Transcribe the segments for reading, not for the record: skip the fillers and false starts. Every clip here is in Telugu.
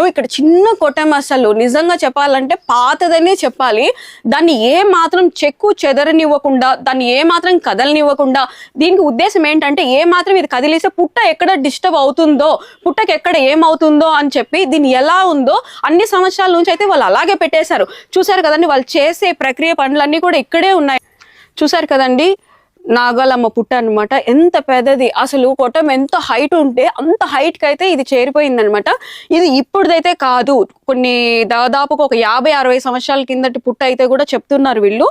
చెప్తున్నాను, ఇక్కడ చిన్న కొట్టం అసలు నిజంగా చెప్పాలంటే పాతదనే చెప్పాలి. దాన్ని ఏ మాత్రం చెక్కు చెదరనివ్వకుండా, దాన్ని ఏ మాత్రం కదలనివ్వకుండా, దీనికి ఉద్దేశం ఏంటంటే ఏ మాత్రం ఇది కదిలిస్తే పుట్ట ఎక్కడ డిస్టర్బ్ అవుతుందో, పుట్టకి ఎక్కడ ఏమవుతుందో అని చెప్పి దీన్ని ఎలా ఉందో అన్ని సంవత్సరాల నుంచి అయితే వాళ్ళు అలాగే పెట్టేశారు. చూసారు కదండి, వాళ్ళు చేసే ప్రక్రియ పనులన్నీ కూడా ఇక్కడే ఉన్నాయి. చూసారు కదండి, నాగాలమ్మ పుట్ట అనమాట. ఎంత పెద్దది అసలు, కొట్టం ఎంత హైట్ ఉంటే అంత హైట్ కి అయితే ఇది చేరిపోయింది అనమాట. ఇది ఇప్పుడుదైతే కాదు, కొన్ని దాదాపుగా ఒక 50-60 సంవత్సరాల కిందటి పుట్ట అయితే కూడా చెప్తున్నారు వీళ్ళు.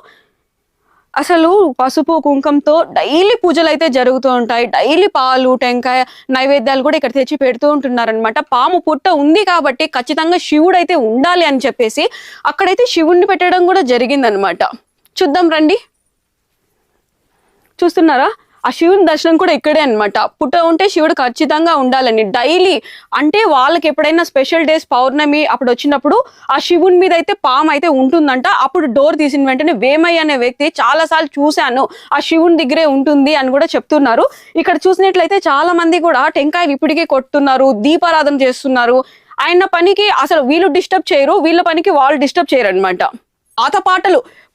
అసలు పసుపు కుంకంతో డైలీ పూజలు అయితే జరుగుతూ ఉంటాయి. డైలీ పాలు టెంకాయ నైవేద్యాలు కూడా ఇక్కడ తెచ్చి పెడుతూ ఉంటున్నారు అనమాట. పాము పుట్ట ఉంది కాబట్టి ఖచ్చితంగా శివుడు అయితే ఉండాలి అని చెప్పేసి అక్కడైతే శివుడిని పెట్టడం కూడా జరిగిందనమాట. చూద్దాం రండి. చూస్తున్నారా, ఆ శివుని దర్శనం కూడా ఇక్కడే అనమాట. పుట్ట ఉంటే శివుడు ఖచ్చితంగా ఉండాలని డైలీ, అంటే వాళ్ళకి ఎప్పుడైనా స్పెషల్ డేస్ పౌర్ణమి అప్పుడు వచ్చినప్పుడు ఆ శివుని మీద అయితే పాము అయితే ఉంటుందంట. అప్పుడు డోర్ తీసిన వెంటనే వేమయ్య అనే వ్యక్తి చాలా సార్లు చూశాను, ఆ శివుని దగ్గరే ఉంటుంది అని కూడా చెప్తున్నారు. ఇక్కడ చూసినట్లయితే చాలా మంది కూడా టెంకాయలు ఇప్పటికీ కొట్టున్నారు, దీపారాధన చేస్తున్నారు. ఆయన పనికి అసలు వీళ్ళు డిస్టర్బ్ చేయరు, వీళ్ళ పనికి వాళ్ళు డిస్టర్బ్ చేయరు అనమాట.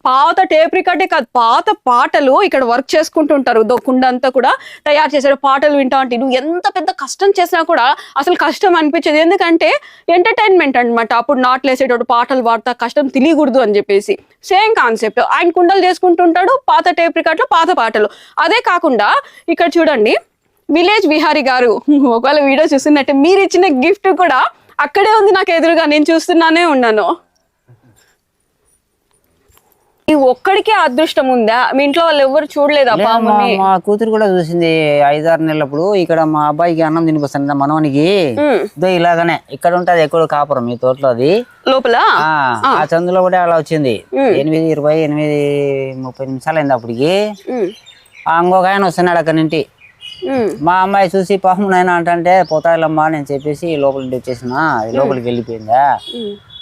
పాత టేప్ రికార్డే కాదు, పాత పాటలు ఇక్కడ వర్క్ చేసుకుంటుంటారు. కుండ అంతా కూడా తయారు చేశారు, పాటలు వింటా అంటే నువ్వు ఎంత పెద్ద కష్టం చేసినా కూడా అసలు కష్టం అనిపించేది. ఎందుకంటే ఎంటర్టైన్మెంట్ అనమాట. అప్పుడు నాట్లు వేసేటప్పుడు పాటలు పాడతా, కష్టం తెలియకూడదు అని చెప్పేసి సేమ్ కాన్సెప్ట్. ఆయన కుండలు చేసుకుంటుంటాడు, పాత టేప్ రికార్డులో పాత పాటలు. అదే కాకుండా ఇక్కడ చూడండి, విలేజ్ విహారీ గారు ఒకవేళ వీడియో చూస్తున్నట్టే మీరు ఇచ్చిన గిఫ్ట్ కూడా అక్కడే ఉంది నాకు ఎదురుగా, నేను చూస్తున్నానే ఉన్నాను. ఈ ఒక్కడికే అదృష్టం ఉందా? మీ ఇంట్లో వాళ్ళు ఎవరు చూడలేదా పాముని? మా కూతురు కూడా చూసింది 5-6 నెలలప్పుడు. ఇక్కడ మా అబ్బాయికి అన్నం తినిపిస్తాను మనవనికి, ఇలాగనే ఇక్కడ ఉంటది ఎక్కడో కాపురం మీ తోటలో, అది లోపల ఆ చందులో కూడా అలా వచ్చింది. 8:20-8:30 నిమిషాలు అయింది అప్పటికి. ఇంకొక ఆయన వస్తున్నాడు అక్కడి నుండి. మా అమ్మాయి చూసి పాము నాయన అంటే పోతాయిలమ్మా నేను చెప్పేసి లోపలికి వచ్చేసిన, లోపలికి వెళ్ళిపోయిందా.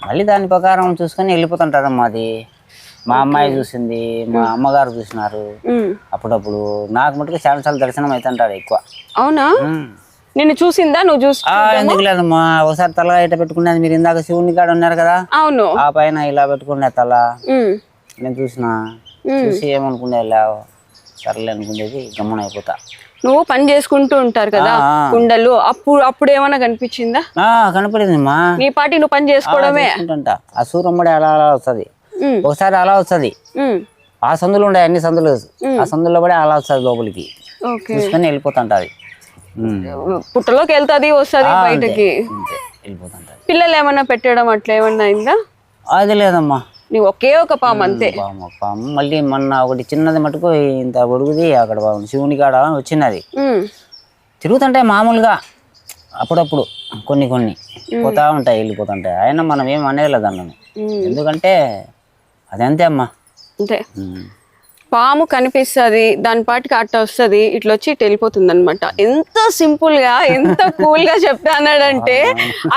మళ్ళీ దాని ప్రకారం చూసుకొని వెళ్ళిపోతుంటారమ్మా. అది మా అమ్మాయి చూసింది, మా అమ్మగారు చూసినారు అప్పుడప్పుడు. నాకు మటుకు చాలా దర్శనం అవుతుంటాడు ఎక్కువ. అవునా, నిన్ను చూసిందా? నువ్వు చూసి ఎందుకు లేదమ్మా, ఒకసారి తల ఇట పెట్టుకునేది. మీరు ఇందాక శివుని కాడ ఉన్నారు కదా, అవును, ఆ పైన ఇలా పెట్టుకునే తల నేను చూసిన. చూసి ఏమనుకునే సర్లే అనుకునేది, గమ్మున అయిపోతా. నువ్వు పని చేసుకుంటూ ఉంటారు కదా కుండలు, అప్పుడు ఏమన్నా కనిపించిందా? కనపడింది అమ్మా. నీ పాటి నువ్వు పని చేసుకోవడమే. ఆ సూరమ్మడి అలా అలా వస్తుంది, ఒకసారి అలా వస్తుంది. ఆ సందులు ఉండే అన్ని సందులు, ఆ సందులో కూడా అలా వస్తుంది లోపలికి, చూసుకొని వెళ్ళిపోతుంటది. పుట్టలోకి వెళ్తాది వస్తుంది బయటకి వెళ్ళిపోతుంటది. పిల్లలు ఏమన్నా పెట్టడం అట్లా ఏమన్నా అయిందా? అది లేదమ్మా, నీవు ఒకే ఒక పాము అంతే. పాము మళ్ళీ మొన్న ఒకటి చిన్నది మటుకు ఇంత పొడుగుది అక్కడ శివుని కాడ వచ్చినది. తిరుగుతుంటాయి మామూలుగా, అప్పుడప్పుడు కొన్ని పోతా ఉంటాయి, వెళ్ళిపోతుంటాయి. అయినా మనం ఏం అనేలేదు అన్నను, ఎందుకంటే అదంతే అమ్మా. అంతే, పాము కనిపిస్తుంది, దాని పాటికి అట్ట వస్తుంది, ఇట్లా వచ్చి ఇటు వెళ్ళిపోతుంది అనమాట. ఎంత సింపుల్ గా ఎంత కూల్ గా చెప్తానంటే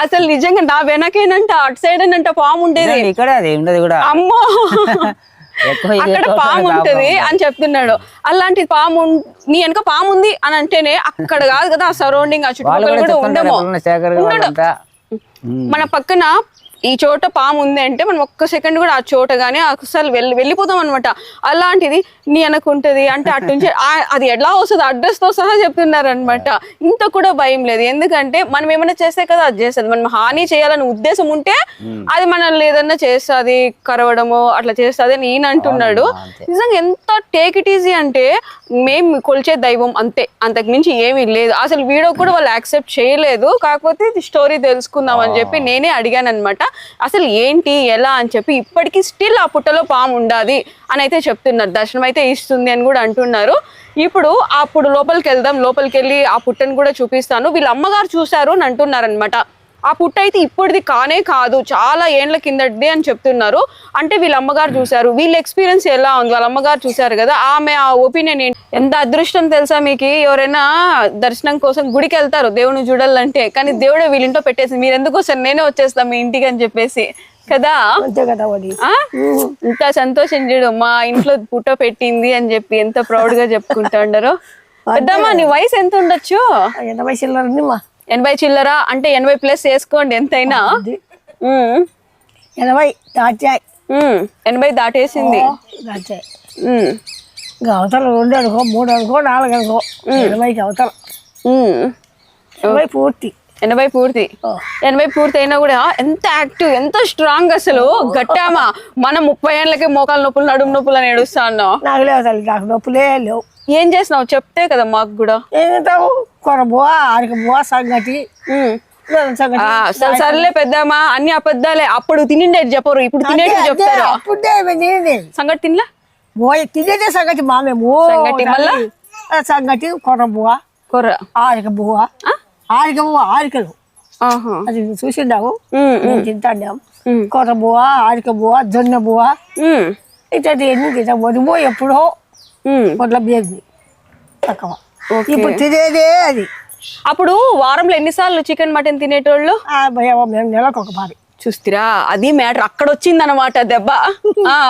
అసలు నిజంగా నా వెనకేనంట అటు సైడ్ అంట పాము ఉండేది, ఇక్కడ కూడా అమ్మో అక్కడ పాము ఉంటది అని చెప్తున్నాడు. అలాంటి పాము నీ వెనక పాము ఉంది అని అంటేనే అక్కడ కాదు కదా, ఆ సరౌండింగ్ ఆ చుట్టుపక్కల కూడా ఉండము. మన పక్కన ఈ చోట పాము ఉంది అంటే మనం ఒక్క సెకండ్ కూడా ఆ చోట గానీ అసలు వెళ్ళిపోతాం అనమాట. అలాంటిది నీ అనుకుంటది అంటే అటు నుంచి అది ఎలా వస్తుంది అడ్రస్ తో సహా చెప్తున్నారు అనమాట. ఇంత కూడా భయం లేదు, ఎందుకంటే మనం ఏమైనా చేస్తే కదా అది చేస్తుంది. మనం హాని చేయాలని ఉద్దేశం ఉంటే అది మనల్ని ఏదన్నా చేస్తుంది, కరవడము అట్లా చేస్తుంది అని ఈయన అంటున్నాడు. నిజంగా ఎంత టేక్ ఇట్ ఈజీ అంటే మేము కొలిచే దైవం అంతే, అంతకు మించి ఏమీ లేదు. అసలు వీడియో కూడా వాళ్ళు యాక్సెప్ట్ చేయలేదు, కాకపోతే స్టోరీ తెలుసుకుందాం అని చెప్పి నేనే అడిగాను అనమాట. అసలు ఏంటి ఎలా అని చెప్పి. ఇప్పటికీ స్టిల్ ఆ పుట్టలో పాము ఉండాది అని అయితే చెప్తున్నారు, దర్శనం అయితే ఇస్తుంది అని కూడా అంటున్నారు. ఇప్పుడు అప్పుడు లోపలికి వెళ్దాం, లోపలికి వెళ్ళి ఆ పుట్టను కూడా చూపిస్తాను. వీళ్ళ అమ్మగారు చూశారు అని అంటున్నారు అనమాట. ఆ పుట్ట అయితే ఇప్పటిది కానే కాదు, చాలా ఏండ్ల కిందటిది అని చెప్తున్నారు. అంటే వీళ్ళ అమ్మగారు చూశారు, వీళ్ళ ఎక్స్పీరియన్స్ ఎలా ఉంది, వాళ్ళ అమ్మగారు చూశారు కదా, ఆమె ఆ ఒపీనియన్ ఏంటి. ఎంత అదృష్టం తెలుసా మీకు, ఎవరైనా దర్శనం కోసం గుడికి వెళ్తారు దేవుని చూడాలంటే, కానీ దేవుడే వీళ్ళింట్లో పెట్టేసి మీరు ఎందుకు వస్తారు, నేనే వచ్చేస్తాను మీ ఇంటికి అని చెప్పేసి కదా. ఇంత సంతోషించడు మా ఇంట్లో పుట్ట పెట్టింది అని చెప్పి ఎంత ప్రౌడ్ గా చెప్పుకుంటా ఉండరు. పెద్దమ్మా నీ వయసు ఎంత ఉండొచ్చు? 80 చిల్లర అంటే 80+ వేసుకోండి ఎంతైనా. 80 దాచాయి. 80 దాటేసింది. దాచాయి. ఇంకా అవతల 2 అనుకో, 3 అనుకో, 4 అనుకో, 80కి అవతల 80 పూర్తి. 80 పూర్తి. 80 పూర్తి అయినా కూడా ఎంత యాక్టివ్, ఎంత స్ట్రాంగ్ అసలు. గట్టామా మనం 30 ఏళ్ళకి మోకాలు నొప్పులు, నడుము నొప్పులు అని ఏడుస్తా అన్నావు. నాకు లేవు తల్లి, నాకు నొప్పులే లేవు. ఏం చేసినావు చెప్తే కదా మాకు కూడా. ఏం చేస్తావు? కొరబువ, ఆరికబువ, సంగటి. సర్లే పెద్దమ్మా, అన్ని అబద్ధాలే. అప్పుడు తినిండేది చెప్పరు, ఇప్పుడు తినేటి చెప్తారు. సంగటి తినలే? తినేదే సంగటి మామేము. సంగటి మళ్ళా సంగటి, కొరబువ, ఆరికబువ, ఆరికబువ, ఆరికలు. అది చూసిండావు, నేను తింటాడాము. కొరబువ, ఆరికబువ, జొన్న బువ, ఇట్లాంటి ఎన్ని తింటాం. వదిబో ఎప్పుడో పొట్ల బియ్యం తక్కువ. ఇప్పుడు తినేదే అది. అప్పుడు వారంలో ఎన్నిసార్లు చికెన్ మటన్ తినేటోళ్ళు? మేము నెలకు ఒక పారి. చూస్తారా, అది మ్యాటర్. అక్కడ వచ్చింది అనమాట దెబ్బ.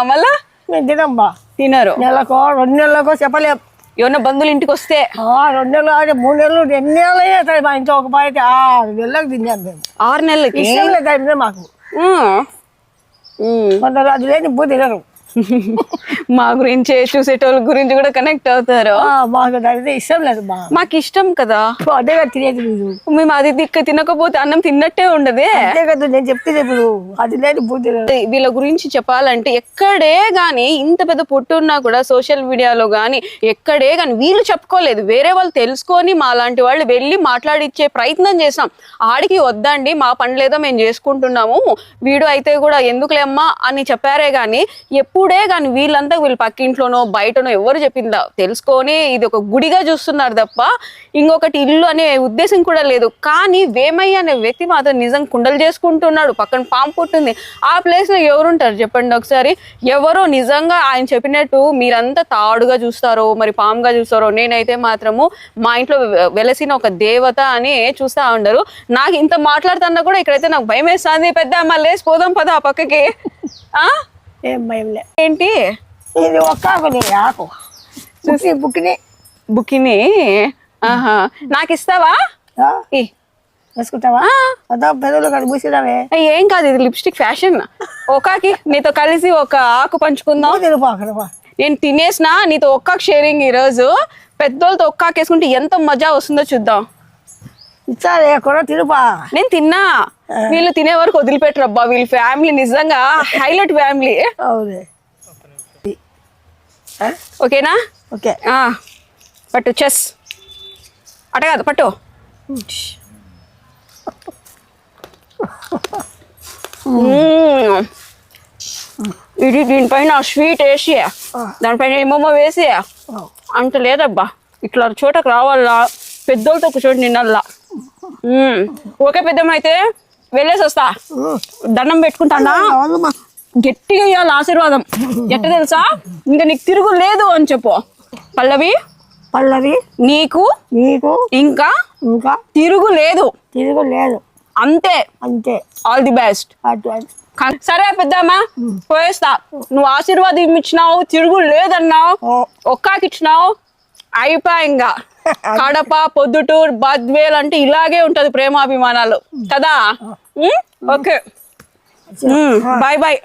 మళ్ళా మేము తినమ్మా. తినరు. నెలకో 2 నెలలకో చెప్పలేం. ఏమన్నా బంధువులు ఇంటికి వస్తే 2 నెలలు, 3 నెలలు, 2 నెలలు అయినా మా ఇంట్లో ఒక పారి 6 నెలలకు తిన్నాం మేము. 6 నెలలకి ఇష్టం లేదు మాకు. కొందరు అది లేని బూ తినరు. మా గురించి చూసేటోళ్ళ గురించి కూడా కనెక్ట్ అవుతారు. మాకు దాని ఇష్టం లేదు. మాకు ఇష్టం కదా, అదే కదా తినేది. మేము అది తినకపోతే అన్నం తిన్నట్టే ఉండదే. అదే కదా నేను చెప్తే ఇప్పుడు అది లేదు బూ తినరు. వీళ్ళ గురించి చెప్పాలంటే ఎక్కడే గాని ఇంత పెద్ద పొట్టు ఉన్నా కూడా సోషల్ మీడియాలో గాని ఎక్కడే గాని వీళ్ళు చెప్పుకోలేదు. వేరే వాళ్ళు తెలుసుకొని మా లాంటి వాళ్ళు వెళ్ళి మాట్లాడిచ్చే ప్రయత్నం చేసాం. ఆడికి వద్దండి, మా పని లేదో మేము చేసుకుంటున్నాము, వీడు అయితే కూడా ఎందుకులేమ్మా అని చెప్పారే గాని ఎప్పుడే కానీ వీళ్ళంతా వీళ్ళు పక్కింట్లోనో బయటనో ఎవరు చెప్పిందా తెలుసుకొని ఇది ఒక గుడిగా చూస్తున్నారు తప్ప ఇంకొకటి ఇల్లు అనే ఉద్దేశం కూడా లేదు. కానీ వేమయ్య అనే వ్యక్తి మాత్రం నిజంగా కుండలు చేసుకుంటున్నాడు. పక్కన పాము పుట్టింది. ఆ ప్లేస్ లో ఎవరుంటారు చెప్పండి ఒకసారి? ఎవరో నిజంగా ఆయన చెప్పినట్టు మీరంతా తాడుగా చూస్తారో మరి పాముగా చూస్తారో, నేనైతే మాత్రము మా ఇంట్లో వెలసిన ఒక దేవత అని చూస్తా ఉండరు. నాకు ఇంత మాట్లాడుతున్నా కూడా ఇక్కడైతే నాకు భయం వేస్తుంది. పెద్ద మళ్ళీ పోదాం పద ఆ పక్కకి. ఏం భయం లే. ఏంటి ఇది ఒక్క ఆకు చూసి బుక్కిని నాకు ఇస్తావా? వేసుకుంటావా? పెదవులు కానీ మూసిరావే. ఏం కాదు, ఇది లిప్స్టిక్ ఫ్యాషన్. ఒక్కాకి నీతో కలిసి ఒక ఆకు పంచుకుందాం. నేను తినేసిన నీతో ఒక్కాకు షేరింగ్. ఈ రోజు పెద్దోళ్ళతో ఒక్కాకు వేసుకుంటే ఎంత మజా వస్తుందో చూద్దాం. ఇచ్చారే కూడా తిరుపా. నేను తిన్నా, వీళ్ళు తినే వరకు వదిలిపెట్టరు అబ్బా. వీళ్ళ ఫ్యామిలీ నిజంగా హైలైట్ ఫ్యామిలీ. ఓకేనా? ఓకే. పట్టు చెస్. అట కాదు పట్టు. ఇది దీనిపైన స్వీట్ వేసి దానిపైన ఏమో వేసి అంత లేదబ్బా. ఇట్లా చోటకు రావాలా, పెద్దోళ్ళతో ఒక చోట నిన్నల్లా. ఓకే పెద్దమ్మ, అయితే వెళ్ళేసి వస్తా. దండం పెట్టుకుంటానా, గట్టిగా ఇవ్వాలి ఆశీర్వాదం. ఎట్ట తెలుసా, ఇంకా నీకు తిరుగు లేదు అని చెప్పు. పల్లవి నీకు ఇంకా తిరుగు లేదు. అంతే. All the best. సరే పెద్దమ్మా, పోయేస్తా. నువ్వు ఆశీర్వాదం ఇచ్చినావు, తిరుగు లేదన్నావు, ఒక్కాకిచ్చినావు, అయిపోయా. ఇంకా కడప, పొద్దుటూరు, బద్వేల్ అంటే ఇలాగే ఉంటది ప్రేమాభిమానాలు కదా. Okay, bye bye.